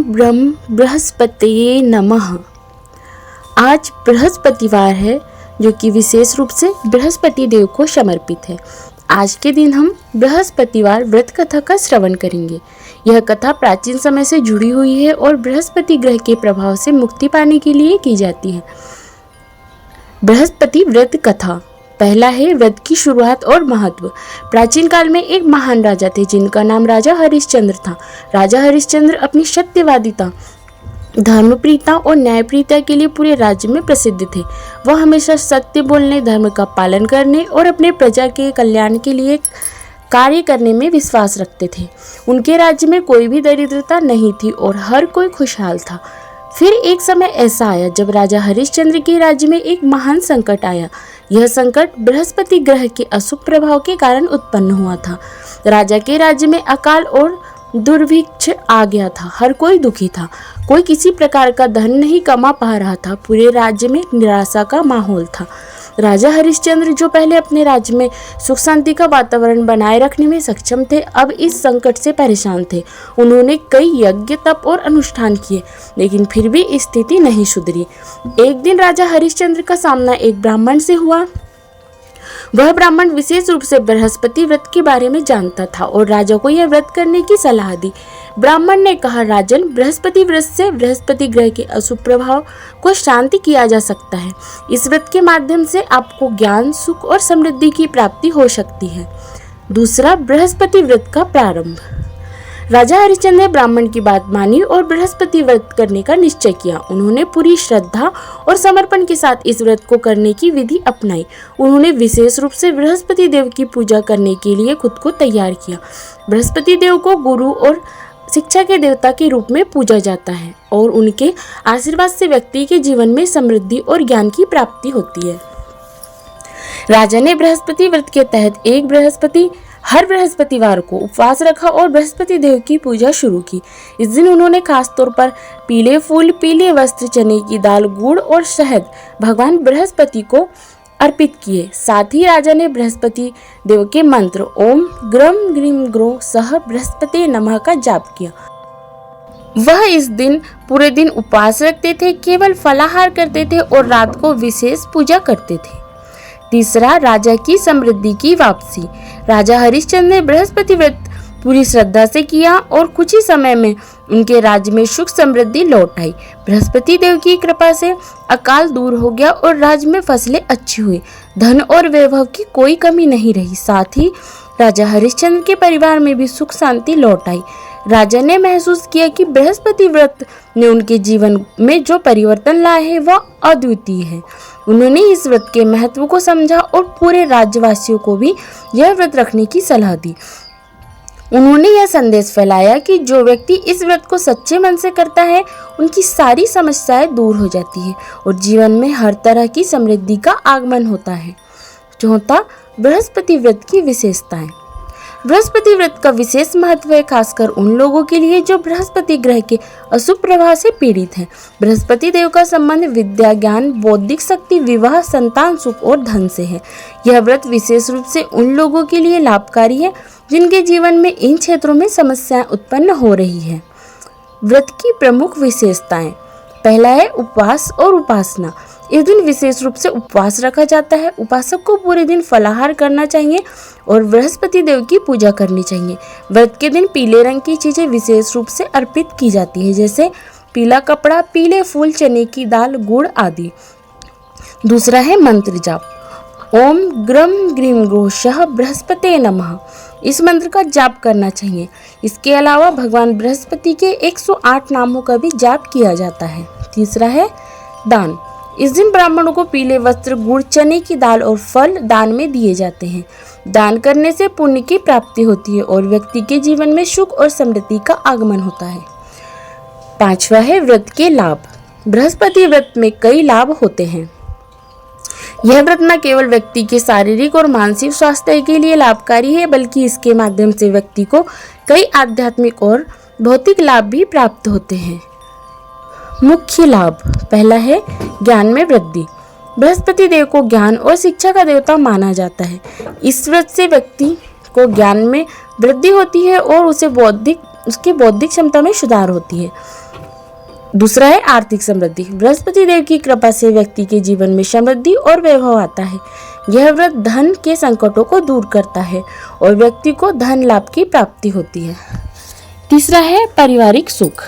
ब्रह्म बृहस्पतये नमः। आज बृहस्पतिवार है, जो कि विशेष रूप से बृहस्पति देव को समर्पित है। आज के दिन हम बृहस्पतिवार व्रत कथा का श्रवण करेंगे। यह कथा प्राचीन समय से जुड़ी हुई है और बृहस्पति ग्रह के प्रभाव से मुक्ति पाने के लिए की जाती है। बृहस्पति व्रत कथा। पहला है व्रत की शुरुआत और महत्व। प्राचीन काल में एक महान राजा थे जिनका नाम राजा हरिश्चंद्र था। राजा हरिश्चंद्र अपनी सत्यवादिता, धर्मप्रियता और न्यायप्रियता के लिए पूरे राज्य में प्रसिद्ध थे। वह हमेशा सत्य बोलने, धर्म का पालन करने और अपने प्रजा के कल्याण के लिए कार्य करने में विश्वास रखते थे। उनके राज्य में कोई भी दरिद्रता नहीं थी और हर कोई खुशहाल था। फिर एक समय ऐसा आया जब राजा हरिश्चंद्र के राज्य में एक महान संकट आया। यह संकट बृहस्पति ग्रह के अशुभ प्रभाव के कारण उत्पन्न हुआ था। राजा के राज्य में अकाल और दुर्भिक्ष आ गया था। हर कोई दुखी था। कोई किसी प्रकार का धन नहीं कमा पा रहा था। पूरे राज्य में निराशा का माहौल था। राजा हरिश्चंद्र, जो पहले अपने राज्य में सुख शांति का वातावरण बनाए रखने में सक्षम थे, अब इस संकट से परेशान थे। उन्होंने कई यज्ञ, तप और अनुष्ठान किए, लेकिन फिर भी स्थिति नहीं सुधरी। एक दिन राजा हरिश्चंद्र का सामना एक ब्राह्मण से हुआ। वह ब्राह्मण विशेष रूप से बृहस्पति व्रत के बारे में जानता था और राजा को यह व्रत करने की सलाह दी। ब्राह्मण ने कहा, राजन, बृहस्पति व्रत से बृहस्पति ग्रह के अशुभ प्रभाव को शांति किया जा सकता है। इस व्रत के माध्यम से आपको ज्ञान, सुख और समृद्धि की प्राप्ति हो सकती है। दूसरा, बृहस्पति व्रत का प्रारंभ। राजा हरिश्चंद्र ने ब्राह्मण की बात मानी और बृहस्पति व्रत करने का निश्चय किया। उन्होंने पूरी श्रद्धा और समर्पण के साथ इस व्रत को करने की विधि अपनाई। उन्होंने विशेष रूप से बृहस्पति देव की पूजा करने के लिए खुद को तैयार किया। बृहस्पति देव को गुरु और शिक्षा के देवता के रूप में पूजा जाता है और उनके आशीर्वाद से व्यक्ति के जीवन में समृद्धि और ज्ञान की प्राप्ति होती है। राजा ने बृहस्पति व्रत के तहत हर बृहस्पतिवार को उपवास रखा और बृहस्पति देव की पूजा शुरू की। इस दिन उन्होंने खास तौर पर पीले फूल, पीले वस्त्र, चने की दाल, गुड़ और शहद भगवान बृहस्पति को अर्पित किए। साथ ही राजा ने बृहस्पति देव के मंत्र ओम ग्रम ग्रीम ग्रो सह बृहस्पति नमः का जाप किया। वह इस दिन पूरे दिन उपवास रखते थे, केवल फलाहार करते थे और रात को विशेष पूजा करते थे। तीसरा, राजा की समृद्धि की वापसी। राजा हरिश्चंद्र ने बृहस्पति व्रत पूरी श्रद्धा से किया और कुछ ही समय में उनके राज्य में सुख समृद्धि लौट आई। बृहस्पति देव की कृपा से अकाल दूर हो गया और राज्य में फसलें अच्छी हुई। धन और वैभव की कोई कमी नहीं रही। साथ ही राजा हरिश्चंद्र के परिवार में भी सुख शांति लौट आई। राजा ने महसूस किया कि बृहस्पति व्रत ने उनके जीवन में जो परिवर्तन लाए हैं वह अद्वितीय है। उन्होंने इस व्रत के महत्व को समझा और पूरे राज्यवासियों को भी यह व्रत रखने की सलाह दी। उन्होंने यह संदेश फैलाया कि जो व्यक्ति इस व्रत को सच्चे मन से करता है, उनकी सारी समस्याएं दूर हो जाती है और जीवन में हर तरह की समृद्धि का आगमन होता है। चौथा, बृहस्पति व्रत की विशेषताएं। बृहस्पति व्रत का विशेष महत्व है, खासकर उन लोगों के लिए जो बृहस्पति ग्रह के अशुभ प्रभाव से पीड़ित हैं। बृहस्पति देव का संबंध विद्या, ज्ञान, बौद्धिक शक्ति, विवाह, संतान सुख और धन से है। यह व्रत विशेष रूप से उन लोगों के लिए लाभकारी है जिनके जीवन में इन क्षेत्रों में समस्याएं उत्पन्न हो रही है। व्रत की प्रमुख विशेषताएं। पहला है उपवास और उपासना। इस दिन विशेष रूप से उपवास रखा जाता है। उपासक को पूरे दिन फलाहार करना चाहिए और बृहस्पति देव की पूजा करनी चाहिए। व्रत के दिन पीले रंग की चीजें विशेष रूप से अर्पित की जाती है, जैसे पीला कपड़ा, पीले फूल, चने की दाल, गुड़ आदि। दूसरा है मंत्र जाप। ओम ग्रम ग्रीम ग्रोशः बृहस्पते नमः। इस मंत्र का जाप करना चाहिए। इसके अलावा भगवान बृहस्पति के 108 नामों का भी जाप किया जाता है। तीसरा है दान। इस दिन ब्राह्मणों को पीले वस्त्र, गुड़, चने की दाल और फल दान में दिए जाते हैं। दान करने से पुण्य की प्राप्ति होती है और व्यक्ति के जीवन में सुख और समृद्धि का आगमन होता है। पांचवा है व्रत के लाभ। बृहस्पति व्रत में कई लाभ होते हैं। यह व्रत न केवल व्यक्ति के शारीरिक और मानसिक स्वास्थ्य के लिए लाभकारी है, बल्कि इसके माध्यम से व्यक्ति को कई आध्यात्मिक और भौतिक लाभ भी प्राप्त होते हैं। मुख्य लाभ। पहला है ज्ञान में वृद्धि। बृहस्पति देव को ज्ञान और शिक्षा का देवता माना जाता है। इस व्रत से व्यक्ति को ज्ञान में वृद्धि होती है और उसकी बौद्धिक क्षमता में सुधार होती है। दूसरा है आर्थिक समृद्धि। बृहस्पति देव की कृपा से व्यक्ति के जीवन में समृद्धि और वैभव आता है। यह व्रत धन के संकटों को दूर करता है और व्यक्ति को धन लाभ की प्राप्ति होती है। तीसरा है पारिवारिक सुख।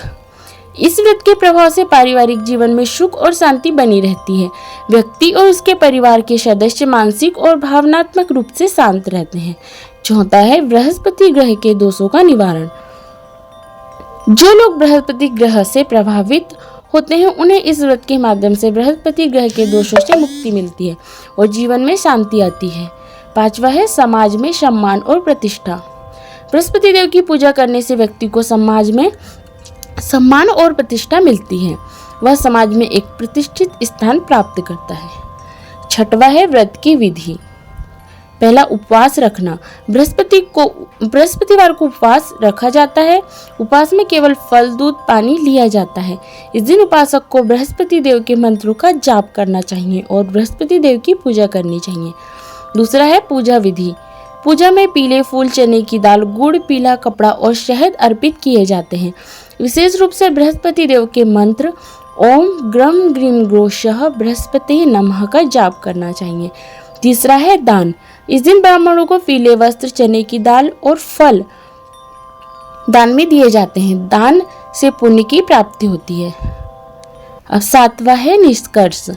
इस व्रत के प्रभाव से पारिवारिक जीवन में सुख और शांति बनी रहती है। व्यक्ति और उसके परिवार के सदस्य मानसिक और भावनात्मक रूप से शांत रहते हैं। चौथा है बृहस्पति ग्रह के दोषों का निवारण। जो लोग बृहस्पति ग्रह से प्रभावित होते हैं उन्हें इस व्रत के माध्यम से बृहस्पति ग्रह के दोषों से मुक्ति मिलती है और जीवन में शांति आती है। पांचवा है समाज में सम्मान और प्रतिष्ठा। बृहस्पति देव की पूजा करने से व्यक्ति को समाज में सम्मान और प्रतिष्ठा मिलती है। वह समाज में एक प्रतिष्ठित स्थान प्राप्त करता है। छठवा है व्रत की विधि। पहला, उपवास रखना। बृहस्पतिवार को उपवास रखा जाता है। उपवास में केवल फल, दूध, पानी लिया जाता है। इस दिन उपासक को बृहस्पति देव के मंत्रों का जाप करना चाहिए और बृहस्पति देव की पूजा करनी चाहिए। दूसरा है पूजा विधि। पूजा में पीले फूल, चने की दाल, गुड़, पीला कपड़ा और शहद अर्पित किए जाते हैं। विशेष रूप से बृहस्पति देव के मंत्र ओम ग्रम ग्रीम ग्रोशः बृहस्पति नमः का जाप करना चाहिए। तीसरा है दान। इस दिन ब्राह्मणों को पीले वस्त्र, चने की दाल और फल दान में दिए जाते हैं। दान से पुण्य की प्राप्ति होती है। अब सातवां है निष्कर्ष।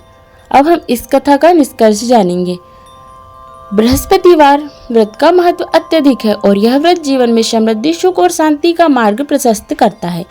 अब हम इस कथा का निष्कर्ष जानेंगे। बृहस्पतिवार व्रत का महत्व अत्यधिक है और यह व्रत जीवन में समृद्धि, सुख और शांति का मार्ग प्रशस्त करता है।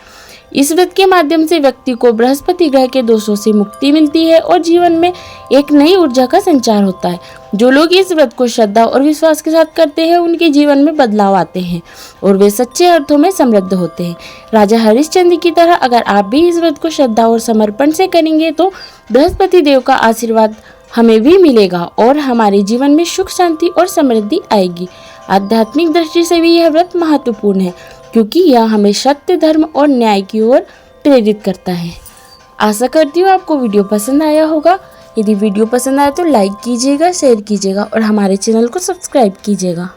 इस व्रत के माध्यम से व्यक्ति को बृहस्पति ग्रह के दोषों से मुक्ति मिलती है और जीवन में एक नई ऊर्जा का संचार होता है। जो लोग इस व्रत को श्रद्धा और विश्वास के साथ करते हैं उनके जीवन में बदलाव आते हैं और वे सच्चे अर्थों में समृद्ध होते हैं। राजा हरिश्चंद्र की तरह अगर आप भी इस व्रत को श्रद्धा और समर्पण से करेंगे तो बृहस्पति देव का आशीर्वाद हमें भी मिलेगा और हमारे जीवन में सुख, शांति और समृद्धि आएगी। आध्यात्मिक दृष्टि से भी यह व्रत महत्वपूर्ण है क्योंकि यह हमें सत्य, धर्म और न्याय की ओर प्रेरित करता है। आशा करती हूँ आपको वीडियो पसंद आया होगा। यदि वीडियो पसंद आया तो लाइक कीजिएगा, शेयर कीजिएगा और हमारे चैनल को सब्सक्राइब कीजिएगा।